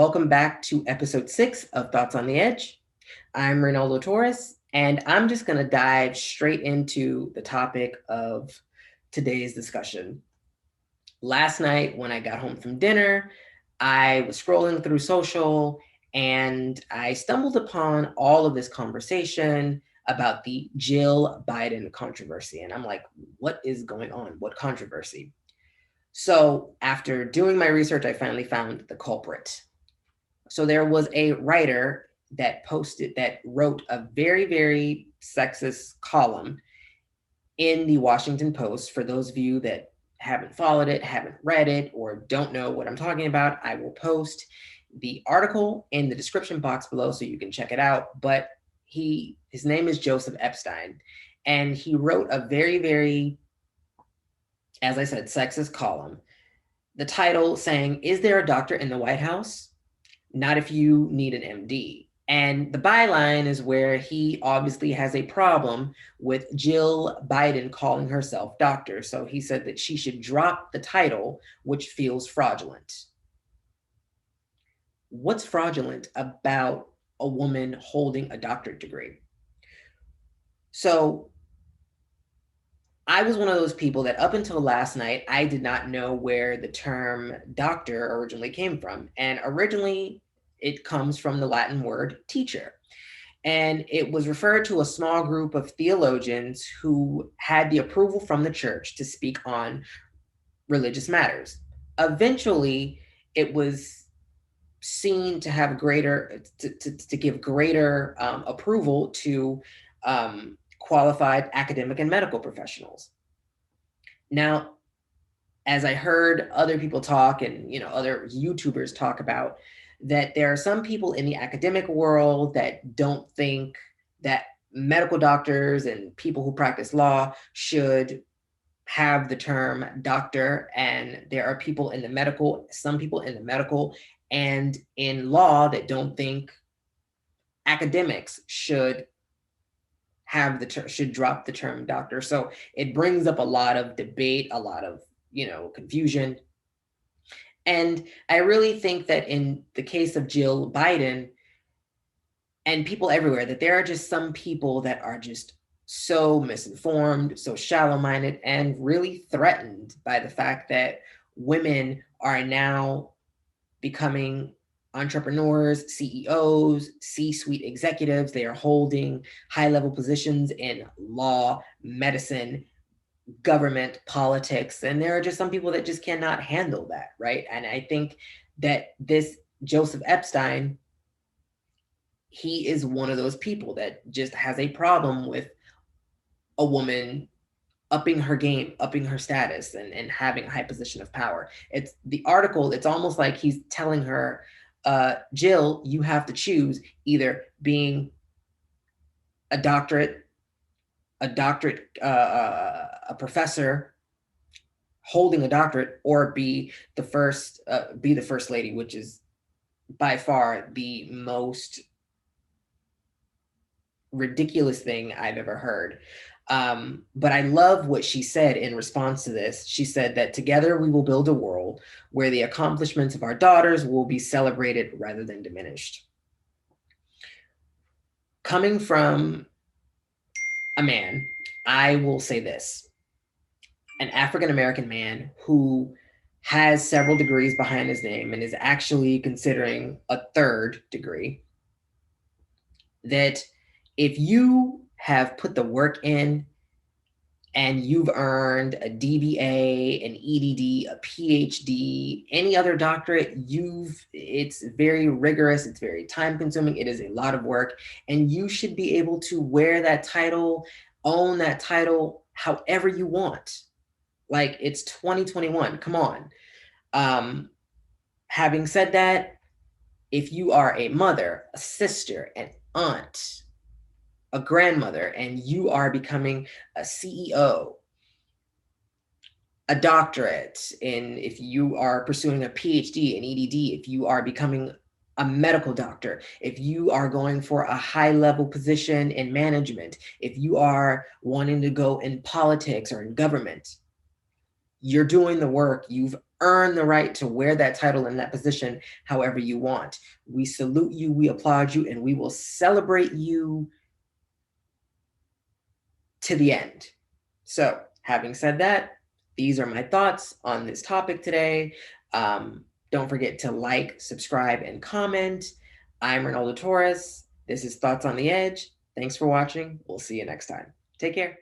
Welcome back to episode 6 of Thoughts on the Edge. I'm Reinaldo, and I'm just going to dive straight into the topic of today's discussion. Last night, when I got home from dinner, I was scrolling through social and I stumbled upon all of this conversation about the Jill Biden controversy. And I'm like, what is going on? What controversy? So, after doing my research, I finally found the culprit. So there was a writer that wrote a very, very sexist column in the Washington Post. For those of you that haven't followed it, haven't read it, or don't know what I'm talking about, I will post the article in the description box below so you can check it out. But his name is Joseph Epstein, and he wrote a very, very, as I said, sexist column. The title saying, "Is there a doctor in the White House? Not if you need an MD." And the byline is where he obviously has a problem with Jill Biden calling herself doctor. So he said that she should drop the title, which feels fraudulent. What's fraudulent about a woman holding a doctorate degree? So I was one of those people that up until last night, I did not know where the term doctor originally came from. And originally, it comes from the Latin word teacher. And it was referred to a small group of theologians who had the approval from the church to speak on religious matters. Eventually, it was seen to have to give greater approval to qualified academic and medical professionals. Now, as I heard other people talk and other YouTubers talk about, that there are some people in the academic world that don't think that medical doctors and people who practice law should have the term doctor, and there are some people in the medical and in law that don't think academics should drop the term doctor. So it brings up a lot of debate, a lot of confusion. And I really think that in the case of Jill Biden and people everywhere, that there are just some people that are just so misinformed, so shallow-minded, and really threatened by the fact that women are now becoming entrepreneurs, CEOs, C-suite executives. They are holding high-level positions in law, medicine, government, politics, and there are just some people that just cannot handle that, right? And I think that this Joseph Epstein, he is one of those people that just has a problem with a woman upping her game, upping her status, and having a high position of power. It's the article, it's almost like he's telling her, Jill, you have to choose either being a professor holding a doctorate, or be the first lady, which is by far the most ridiculous thing I've ever heard. But I love what she said in response to this. She said that together we will build a world where the accomplishments of our daughters will be celebrated rather than diminished. Coming from a man, I will say this: an African-American man who has several degrees behind his name and is actually considering a third degree, that if you have put the work in and you've earned a DBA, an EDD, a PhD, any other doctorate, it's very rigorous, it's very time consuming, it is a lot of work, and you should be able to wear that title, own that title however you want. Like, it's 2021, come on. Having said that, if you are a mother, a sister, an aunt, a grandmother, and you are becoming a CEO, a doctorate, and if you are pursuing a PhD, an EDD, if you are becoming a medical doctor, if you are going for a high-level position in management, if you are wanting to go in politics or in government, you're doing the work, you've earn the right to wear that title and that position however you want. We salute you, we applaud you, and we will celebrate you to the end. So, having said that, these are my thoughts on this topic today. Don't forget to like, subscribe, and comment. I'm Reinaldo Torres. This is Thoughts on the Edge. Thanks for watching. We'll see you next time. Take care.